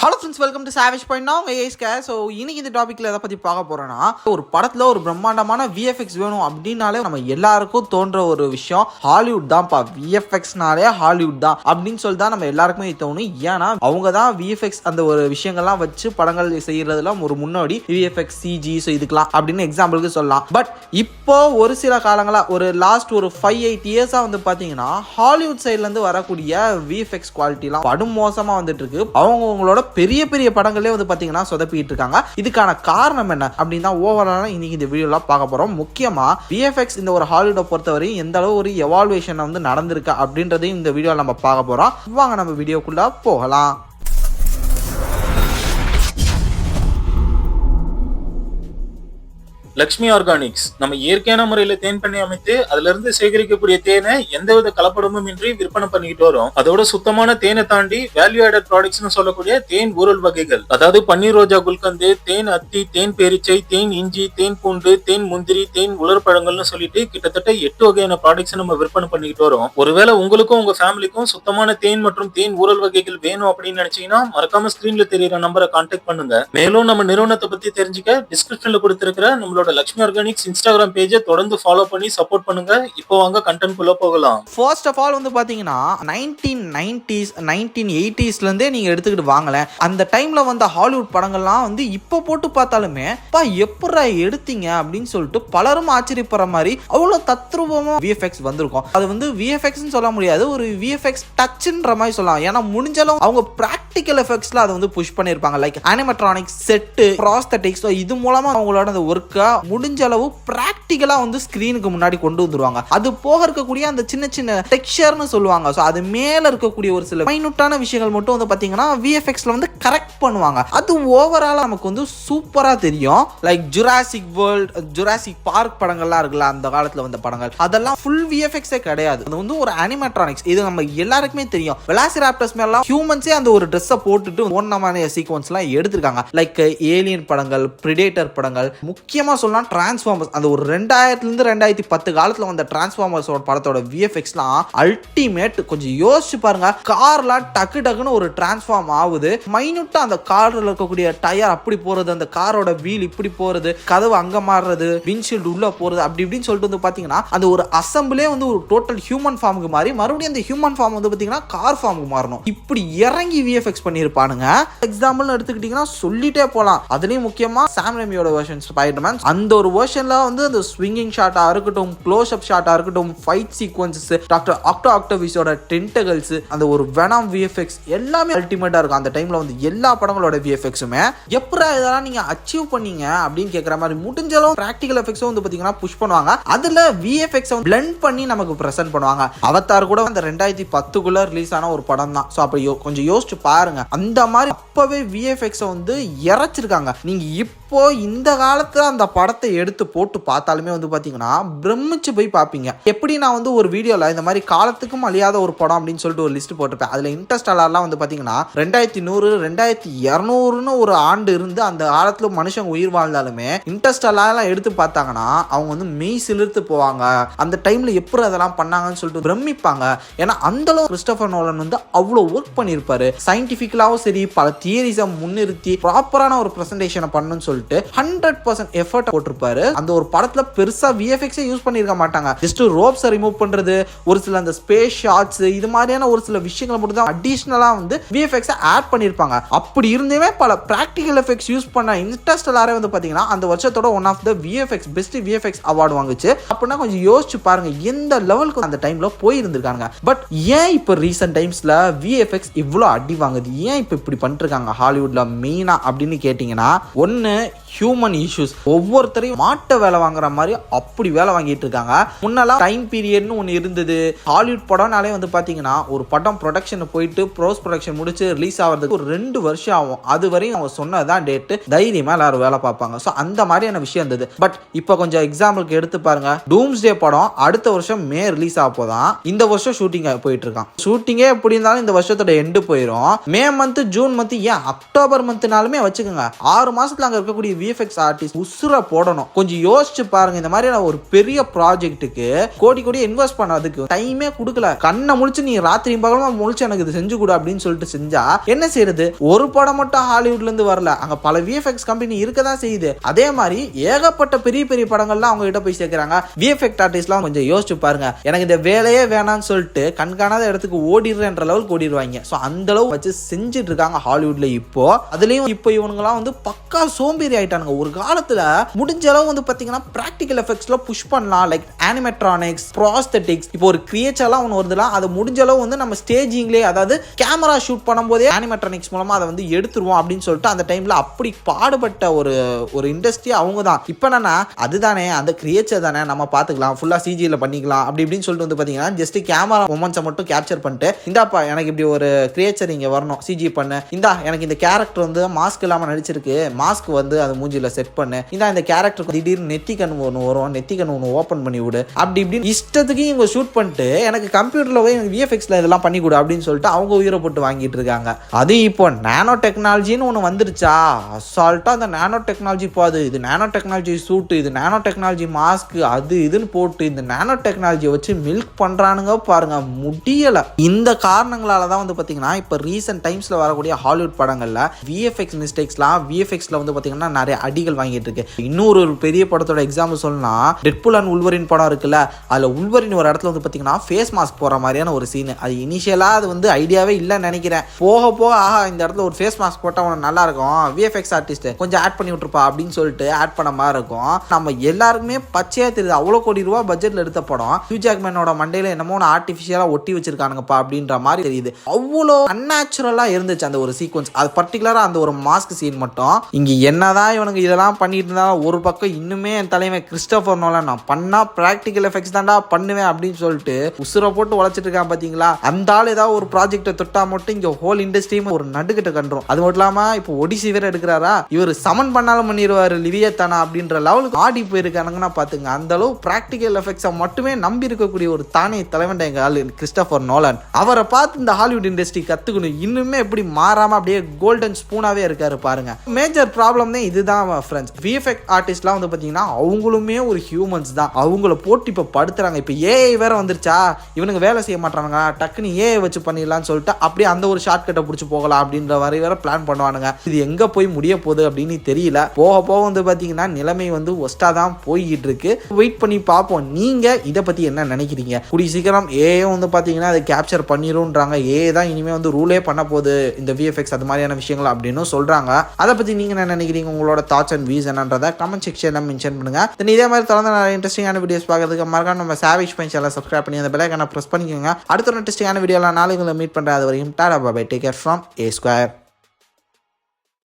Hello friends, welcome to savage point. நான் உங்கள் ஏஸ்கே. So இன்னைக்கு இந்த டாப்பிக்கில் எதை பற்றி பார்க்க போகிறேன்னா, ஒரு படத்தில் ஒரு பிரம்மாண்டமான விஎஃப்எக்ஸ் வேணும் அப்படின்னாலே நம்ம எல்லாருக்கும் தோன்ற ஒரு விஷயம் ஹாலிவுட் தான்ப்பா. விஎஃப்எக்ஸ்னாலே ஹாலிவுட் தான் அப்படின்னு சொல்லி தான் நம்ம எல்லாருக்குமே தோணும். ஏன்னா அவங்க தான் விஎஃப்எக்ஸ் அந்த ஒரு விஷயங்கள்லாம் வச்சு படங்கள் செய்யறதுல ஒரு முன்னாடி விஎஃப்எக்ஸ் சிஜி ஸோ இதுக்கெல்லாம் அப்படின்னு எக்ஸாம்பிளுக்கு சொல்லலாம். பட் இப்போ ஒரு சில காலங்களாக ஒரு லாஸ்ட் ஒரு 5-8 இயர்ஸாக வந்து பார்த்தீங்கன்னா ஹாலிவுட் சைட்லேருந்து வரக்கூடிய விஎஃப்எக்ஸ் குவாலிட்டிலாம் படும் மோசமாக வந்துட்டு இருக்கு. அவங்களோட பெரிய பெரிய படங்களே வந்து பாத்தீங்கன்னா சொதப்பிட்டு இருக்காங்க. இதுக்கான காரணம் என்ன அப்படின்னு தான் ஓவராலா இன்னைக்கு இந்த வீடியோல பார்க்க போறோம். முக்கியமா விஎஃப்எக்ஸ் இந்த ஒரு ஹாலிவுட்டை பொறுத்தவரை எந்த அளவு ஒரு எவால்வேஷன் வந்து நடந்திருக்கு அப்படின்றதையும் இந்த வீடியோல நம்ம பார்க்க போறோம். வாங்க நம்ம வீடியோக்குள்ள போகலாம். லக்ஷ்மி ஆர்கானிக்ஸ் நம்ம இயற்கையான முறையில தேன் பண்ணி அமைத்து அதுல இருந்து சேகரிக்கக்கூடிய தேனை எந்தவித கலப்படமும் இன்றி விற்பனை பண்ணிக்கிட்டு வரும். அதோட சுத்தமான தேனை தாண்டி வேல்யூ ஆடட் ப்ராடக்ட்ஸ் சொல்லக்கூடிய தேன் ஊரல் வகைகள், அதாவது பன்னீர் ரோஜா குல்கந்து, தேன் அத்தி, தேன் பேரிச்சை, தேன் இஞ்சி, தேன் பூண்டு, தேன் முந்திரி, தேன் உலர்பழங்கள்னு சொல்லிட்டு கிட்டத்தட்ட 8 வகையான ப்ராடக்ட்ஸ் நம்ம விற்பனை பண்ணிக்கிட்டு வரோம். ஒருவேளை உங்களுக்கும் உங்க ஃபேமிலிக்கும் சுத்தமான தேன் மற்றும் தேன் ஊரல் வகைகள் வேணும் அப்படின்னு நினைச்சீங்கன்னா மறக்காம ஸ்கிரீன்ல தெரியுற நம்பரை கான்டாக்ட் பண்ணுங்க. மேலும் நம்ம நிறுவனத்தை பத்தி தெரிஞ்சுக்க டிஸ்கிரிப்ஷன்ல கொடுத்திருக்கிற நம்மளோட லக்ஷ்மி ஆர்கானிக்ஸ் இன்ஸ்டாகிராம் பேஜை தொடர்ந்து ஃபாலோ பண்ணி சப்போர்ட் பண்ணுங்க. இப்போ வாங்க கண்டென்ட் குள்ள போகலாம். ஃபர்ஸ்ட் ஆஃப் ஆல் வந்து பாத்தீங்கன்னா 1990s 1980s இருந்தே நீங்க எடுத்துக்கிட்டு வாங்கல. அந்த டைம்ல வந்த ஹாலிவுட் படங்கள்லாம் வந்து இப்போ போட்டு பார்த்தாலுமே எப்படா எடுத்தீங்க அப்படின்னு சொல்லிட்டு பலரும் ஆச்சரியப்படுற மாதிரி அவ்வளவு தத்ரூபமா விஎஃப்எக்ஸ் வந்திருக்கும். அது வந்து விஎஃப்எக்ஸ் சொல்ல முடியாது, ஒரு விஎஃப்எக்ஸ் டச்ன்ற மாதிரி சொல்லலாம். ஏன்னா முடிஞ்சாலும் அவங்க பிராக்டிக்கல் எஃபெக்ட்ஸ்ல அதை வந்து புஷ் பண்ணிருப்பாங்க. லைக் அனிமேட்ரானிக்ஸ், செட்டு, ப்ராஸ்தட்டிக்ஸ், இது மூலமா அவங்களோட அந்த ஒர்க்கை முடிஞ்ச அளவு பிராக்டிகலா வந்து ஸ்கிரீனுக்கு முன்னாடி கொண்டு வந்துருவாங்க. அது போக இருக்கக்கூடிய அந்த சின்ன சின்ன டெக்ஸ்சர்னு சொல்லுவாங்க. ஸோ அது மேல இருக்கக்கூடிய ஒரு சில மைனூட்டான விஷயங்கள் மட்டும் வந்து பாத்தீங்கன்னா விஎஃப்எக்ஸ்ல வந்து கரெக்ட் பண்ணுவாங்க. அது ஓவராலா நமக்கு வந்து சூப்பரா தெரியும். Like Jurassic world, Jurassic park படங்கள்லாம் இருக்குல்ல, அந்த காலத்துல வந்த படங்கள் அதெல்லாம் ஃபுல் விஎஃப்எக்ஸே கிடையாது. அது வந்து ஒரு அனிமேட்ரானிக்ஸ். இது நம்ம எல்லாருக்குமே தெரியும். வெலாசிராப்டர்ஸ் மேல ஹியூமன்ஸே அந்த ஒரு ட்ரெஸ்ஸை போட்டுட்டு ஒன்னமான சீக்வன்ஸ்லாம் எடுத்திருக்காங்க. லைக் ஏலியன் படங்கள், பிரிடேட்டர் படங்கள், முக்கியமா சொல்லலாம் டிரான்ஸ்ஃபார்மர்ஸ். அந்த ஒரு 2000 2010 காலத்துல வந்த டிரான்ஸ்ஃபார்மர்ஸ் படத்தோட விஎஃப்எக்ஸ்லாம் அல்டிமேட். கொஞ்சம் யோசிச்சு பாருங்க, கார்லாம் டக்கு டக்குன்னு ஒரு டிரான்ஸ்ஃபார்ம் ஆகுது. மைனூட்டா அந்த கார்ல இருக்கக்கூடிய டயர் அப்படி போறது, அந்த காரோட வீல் இப்படி போறது, கதவு அங்க மாறுறது, விண்ட்ஷீல்டு உள்ள போறது, அப்படி இப்படின்னு சொல்லிட்டு வந்து பாத்தீங்கன்னா அந்த ஒரு அசம்பிளே வந்து ஒரு டோட்டல் ஹியூமன் ஃபார்முக்கு மாறி மறுபடியும் அந்த ஹியூமன் ஃபார்ம் வந்து பாத்தீங்கன்னா கார் ஃபார்முக்கு மாறணும். இப்படி இறங்கி விஎஃப்எக்ஸ் பண்ணிருப்பானுங்க. எக்ஸாம்பிள் எடுத்துக்கிட்டீங்கன்னா சொல்லிட்டே போலாம். அதுலயும் முக்கியமா சாம் ரெமியோட வெர்ஷன் ஸ்பைடர்மேன், அந்த ஒரு வெர்ஷன்ல வந்து அந்த ஸ்விங்கிங் ஷாட்டா இருக்கட்டும், க்ளோஸ் அப் ஷாட்டா இருக்கட்டும், ஃபைட் சீக்வன்சஸ், டாக்டர் ஆக்டோவிஸோட டென்டகல்ஸ், அந்த ஒரு வெனம் விஎஃப்எக்ஸ் எல்லாமே அல்டிமேட்டா இருக்கும். அந்த டைம்ல வந்து எல்லா படங்களோட விஎஃப்எக்ஸுமே எப்பரா இதெல்லாம் நீங்க அச்சீவ் பண்ணீங்க அப்படின்னு கேட்கற மாதிரி முடிஞ்சாலும் பிராக்டிகல் எஃபெக்ட்ஸும் வந்து பாத்தீங்கன்னா புஷ் பண்ணுவாங்க. அதுல விஎஃப்எக்ஸ் பிளெண்ட் பண்ணி நமக்கு பிரசன்ட் பண்ணுவாங்க. அவதார் கூட அந்த 2010 ரிலீஸ் ஆன ஒரு படம் தான். ஸோ அப்ப கொஞ்சம் யோசிச்சு பாருங்க. அந்த மாதிரி அப்பவே விஎஃப்எக்ஸ் வந்து இறச்சிருக்காங்க. நீங்க இப்போ இந்த காலத்துல அந்த படத்தை எடுத்து போட்டு பார்த்தாலுமே வந்து பாத்தீங்கன்னா பிரமிச்சு போய் பார்ப்பீங்க. எப்படி நான் வந்து ஒரு வீடியோல இந்த மாதிரி காலத்துக்கும் அழியாத ஒரு படம் அப்படின்னு சொல்லிட்டு ஒரு லிஸ்ட் போட்டிருப்பேன். அதுல இன்டர்ஸ்டெல்லார்லாம் வந்து பாத்தீங்கன்னா 2100 2200 ஒரு ஆண்டு இருந்து அந்த காலத்துல மனுஷங்க உயிர் வாழ்ந்தாலுமே இன்டர்ஸ்டெல்லார்லாம் எடுத்து பார்த்தாங்கன்னா அவங்க வந்து மெய் சிலிர்த்து போவாங்க. அந்த டைம்ல எப்படி அதெல்லாம் பண்ணாங்கன்னு சொல்லிட்டு பிரமிப்பாங்க. ஏன்னா அந்த அளவு கிறிஸ்டோபர் நோலன் வந்து அவ்வளவு ஒர்க் பண்ணியிருப்பாரு. சயின்டிபிக்கலாவும் சரி, பல தியரிஸை முன்னிறுத்தி ப்ராப்பரான ஒரு பிரசன்டேஷனை பண்ணணும்னு சொல்லிட்டு 100% எஃபர்ட் போட்டிருப்பாரு. அந்த ஒரு படத்துல பெருசா விஎஃப்எக்ஸே யூஸ் பண்ணிருக்க மாட்டாங்க. ஜஸ்ட் ரோப்ஸை ரிமூவ் பண்றது, ஒரு சில அந்த ஸ்பேஸ் ஷாட்ஸ், இது மாதிரியான ஒரு சில விஷயங்களை மட்டும் தான் அடிஷனலா வந்து விஎஃப்எக்ஸை ஆட் பண்ணிருப்பாங்க. அப்படி இருந்துமே பல பிராக்டிகல் எஃபெக்ட்ஸ் யூஸ் பண்ண இன்டர்ஸ்டெல்லாரே வந்து பாத்தீங்கன்னா அந்த வருஷத்தோட one of the VFX best VFX award வாங்குச்சு. அப்படின்னா கொஞ்சம் யோசிச்சு பாருங்க எந்த லெவலுக்கு அந்த டைம்ல போயிருந்திருக்காங்க. பட் ஏன் இப்போ ரீசெண்ட் டைம்ஸ்ல விஎஃப்எக்ஸ் இவ்வளோ அடி வாங்குது, ஏன் இப்போ இப்படி பண்ணிருக்காங்க ஹாலிவுட்ல மெயினா அப்படின்னு கேட்டீங்கன்னா, ஒன்னு ஹியூமன் இஷ்யூஸ். ஒவ்வொருத்தரையும் மாட்ட வேலை வாங்குற மாதிரி அப்படி வேலை வாங்கிட்டு இருக்காங்க. முன்னெல்லாம் டைம் பீரியட்னு ஒன்று இருந்தது. ஹாலிவுட் படம்னாலே வந்து பார்த்தீங்கன்னா ஒரு படம் ப்ரொடக்ஷன் போயிட்டு போஸ்ட் ப்ரொடக்ஷன் முடிச்சு ரிலீஸ் ஆகிறதுக்கு ஒரு 2 வருஷம் ஆகும். அது வரையும் அவங்க சொன்னதான் டேட்டு, தைரியமாக எல்லாரும் வேலை பார்ப்பாங்க. ஸோ அந்த மாதிரியான விஷயம் இருந்தது. பட் இப்போ கொஞ்சம் எக்ஸாம்பிளுக்கு எடுத்து பாருங்க, டூம்ஸ்டே படம் அடுத்த வருஷம் மே ரிலீஸ் ஆக போதான். இந்த வருஷம் ஷூட்டிங் போயிட்டு இருக்கான். ஷூட்டிங்கே எப்படி இருந்தாலும் இந்த வருஷத்தோட எண்டு போயிடும். மே மந்த், ஜூன் மந்த், ஏன் அக்டோபர் மந்த்னாலுமே வச்சுக்கோங்க. 6 மாசத்துல அங்கே இருக்க இருக்கக்கூடிய விஎஃப்எக்ஸ் ஆர்டிஸ்ட் உசுர போடணும். கொஞ்சம் யோசிச்சு பாருங்க. இந்த மாதிரி ஒரு பெரிய ப்ராஜெக்ட்டுக்கு கோடி கோடி இன்வெஸ்ட் பண்ணதுக்கு டைமே கொடுக்கல. கண்ணை முழிச்சு நீ ராத்திரி பகலமா முழிச்சு எனக்கு இது செஞ்சு கொடு அப்படின்னு சொல்லிட்டு செஞ்சா என்ன செய்யறது? ஒரு படம் மட்டும் ஹாலிவுட்ல இருந்து வரல, அங்க பல விஎஃப்எக்ஸ் கம்பெனி இருக்கதான் செய்யுது. அதே மாதிரி ஏகப்பட்ட பெரிய பெரிய படங்கள்லாம் அவங்க கிட்ட போய் சேர்க்கிறாங்க. விஎஃப்எக்ஸ் ஆர்டிஸ்ட்லாம் கொஞ்சம் யோசிச்சு பாருங்க. எனக்கு இந்த வேலையே வேணாம்னு சொல்லிட்டு கண்காணாத இடத்துக்கு ஓடிடுறேன்ற லெவலுக்கு ஓடிடுவாங்க. ஸோ அந்த அளவு வச்சு செஞ்சுட்டு இருக்காங்க ஹாலிவுட்ல. இப்போ அதுலயும் இப்போ இவனுங்களாம் வந்து பக்கா சோம்பேறி ஆயிட்டானுங்க. ஒரு காலத்துல முடிஞ்ச அளவு வந்து பாத்தீங்கன்னா பிராக்டிகல் எஃபெக்ட்ஸ்ல புஷ் பண்ணலாம், லைக் அனிமேட்ரானிக்ஸ், ப்ராஸ்தெட்டிக்ஸ். இப்போ ஒரு கிரியேச்சர்லாம் ஒன்று வருதுலாம், அது முடிஞ்ச அளவு வந்து நம்ம ஸ்டேஜிங்லேயே, அதாவது கேமரா ஷூட் பண்ணும்போதே அனிமேட்ரானிக்ஸ் மூலமா அதை வந்து எடுத்துருவோம் அப்படின்னு சொல்லிட்டு அந்த டைம்ல அப்படி பாடுபட்ட ஒரு இண்டஸ்ட்ரி அவங்க தான். இப்போ என்னன்னா அதுதானே அந்த கிரியேச்சர் தானே நம்ம பார்த்துக்கலாம், ஃபுல்லாக சிஜியில் பண்ணிக்கலாம் அப்படி இப்படின்னு சொல்லிட்டு வந்து பார்த்தீங்கன்னா ஜஸ்ட் கேமரா மொமெண்ட்ஸை மட்டும் கேப்சர் பண்ணிட்டு, இந்தாப்பா எனக்கு இப்படி ஒரு கிரியேச்சர் இங்கே வரணும், சிஜி பண்ணு, இந்தா எனக்கு இந்த கேரக்டர் வந்து மாஸ்க் இல்லாமல் நடிச்சிருக்கு, மாஸ்க் வந்து அது மூஞ்சியில் செட் பண்ணு, இந்த கேரக்டருக்கு திடீர்னு நெத்திக்கண் ஒன்று வரும், நெத்திக்கண் ஒன்று ஓப்பன் பண்ணி விடு, அப்படி இப்படின்னு இஷ்டத்துக்கு இவங்க ஷூட் பண்ணிட்டு எனக்கு கம்ப்யூட்டரில் போய் விஎஃப்எக்ஸில் இதெல்லாம் பண்ணி கொடு அப்படின்னு சொல்லிட்டு அவங்க உயிரை போட்டு வாங்கிட்டு இருக்காங்க. அது இப்போ நானோ டெக்னாலஜின்னு ஒன்று வந்துருச்சா, அசால்ட்டா அந்த நானோ டெக்னாலஜி போகுது, இது நானோ டெக்னாலஜி சூட்டு, இது நானோ டெக்னாலஜி மாஸ்க், அது இதுன்னு போட்டு இந்த நானோ டெக்னாலஜியை வச்சு மில்க் பண்றானுங்க பாருங்க, முடியல. இந்த காரணங்களால தான் வந்து பாத்தீங்கன்னா இப்போ ரீசெண்ட் டைம்ஸ்ல வரக்கூடிய ஹாலிவுட் படங்கள்ல விஎஃப்எக்ஸ் மிஸ்டேக்ஸ்லாம் விஎஃப்எக்ஸ்ல வந்து பாத்தீங்கன்னா நிறைய அடிகள் வாங்கிட்டு இருக்கு. இன்னொரு பெரிய படத்தோட எக்ஸாம்பிள் சொல்லணும்னா டெட்பூல் அண்ட் உல்வரின் படம் இருக்குல்ல, அதுல உல்வரின் ஒரு இடத்துல வந்து பாத்தீங்கன்னா ஃபேஸ் மாஸ்க் போற மாதிரியான ஒரு சீன். அது இனிஷியலா அது வந்து ஐடியாவே இல்லைன்னு நினைக்கிறேன். போக போக ஆஹா இந்த இடத்துல ஒரு ஃபேஸ் மாஸ்க் போட்டா உனக்கு நல்லா இருக்கும், விஎஃப்எக்ஸ் ஆர்டிஸ்ட் கொஞ்சம் ஆட் பண்ணி விட்டுருப்பா அப்படின்னு சொல்லிட்டு ஆட் பண்ண மாதிரி இருக்கும். நம்ம எல்லாருக்குமே பச்சையா தெரியுது, அவ்வளோ கோடி ரூபா பட்ஜெட்ல எடுத்த படம் ஹியூ ஜாக்மேனோட மண்டையில என்னமோ ஆர்டிஃபிஷியலா ஒட்டி வச்சிருக்கானுங்கப்பா அப்படின்ற மாதிரி தெரியுது. அவ்வளோ அன்நேச்சுரலா இருந்துச்சு அந்த ஒரு சீக்வன்ஸ். அது பர்டிகுலரா அந்த ஒரு மாஸ்க் சீன் மட்டும். இங்க என்னதான் இவனுக்கு இதெல்லாம் பண்ணிட்டு இருந்தா ஒரு பக்கம் இன்னுமே என் தலைவன் கிறிஸ்டோபர் நோலன் நான் பண்ணா பிராக்டிகல் எஃபெக்ட்ஸ் தான்டா பண்ணுவேன் அப்படின்னு சொல்லிட்டு உசுரை போட்டு உழைச்சிட்டு இருக்கான் பாத்தீங்களா. அந்த ஆள் ஏதாவது ஒரு ப்ராஜெக்டை தொட்டா மட்டும் இங்க ஹோல் இண்டஸ்ட்ரியும் ஒரு நடுக்கிட்ட கண்டுரும். அது மட்டும் இல்லாம இப்போ ஒடிசி வேற எடுக்கிறாரா, இவர் சமன் பண்ணாலும் பண்ணிடுவாரு லிவியத்தானா அப்படின்ற லெவலுக்கு ஆடி போயிருக்கானுங்கன்னா பாத்துங்க. அந்த அளவு பிராக்டிகல் எஃபெக்ட்ஸை மட்டுமே நம்பி இருக்கக்கூடிய ஒரு தானே தலைவன் எங்க ஆளு கிறிஸ்டோபர் நோலன். அவரை பார்த்து இந்த ஹாலிவுட் இண்டஸ்ட்ரி கத்துக்கணும். இன்னுமே எப்படி மாறாம அப்படியே கோல்டன் ஸ்பூனாவே இருக்காரு பாருங்க. மேஜர் ப்ராப்ளம் தான் இதுதான் ஃப்ரெண்ட்ஸ். விஎஃப்எக்ஸ் ஆர்டிஸ்ட்லாம் வந்து பாத்தீங்கன்னா அவங்களுமே ஒரு ஹியூமன்ஸ் தான். அவங்கள போட்டு இப்ப படுத்துறாங்க. இப்ப ஏஐ வேற வந்துருச்சா, இவனுக்கு வேலை செய்ய மாட்டானுங்க, டக்குன்னு ஏஐ வச்சு பண்ணிடலாம்னு சொல்லிட்டு அப்படியே அந்த ஒரு ஷார்ட் கட்டை பிடிச்சி போகலாம் அப்படின்ற வரை வேற பிளான் பண்ணுவானுங்க. இது எங்க போய் முடிய போகுது அப்படின்னு தெரியல. போக போக வந்து பாத்தீங்கன்னா நிலைமை வந்து ஒஸ்டா தான் போய்கிட்டு இருக்கு. வெயிட் பண்ணி பார்ப்போம். நீங்க இதை பத்தி என்ன நினைக்கிறீங்க? கூடிய சீக்கிரம் ஏஐ வந்து பாத்தீங்கன்னா அதை கேப்சர் பண்ணிரும்ன்றாங்க. ஏஐ தான் இனிமே வந்து ரூலே பண்ண போகுது இந்த விஎஃப்எக்ஸ் அது மாதிரியான விஷயங்கள் அப்படின்னு சொல்றாங்க. அதை பத்தி நீங்க என்ன நினைக்கிறீங்க? உங்களோட தாட்ஸ் அண்ட் வியூஸ் என்னன்றதை கமெண்ட் செக்ஷன்ல மென்ஷன் பண்ணுங்க. இதே மாதிரி தொடர்ந்து நிறைய இன்ட்ரெஸ்டிங்கான வீடியோஸ் பார்க்கறதுக்கு மறக்காம நம்ம சாவேஜ் பைன் சேனலை சப்ஸ்கிரைப் பண்ணி அந்த பெல் ஐகானை பிரஸ் பண்ணிக்கோங்க. அடுத்த ஒரு இன்ட்ரெஸ்டிங்கான வீடியோல நாளைக்கு உங்களை மீட் பண்றேன். அது வரைக்கும் tata bye, take care from A Square.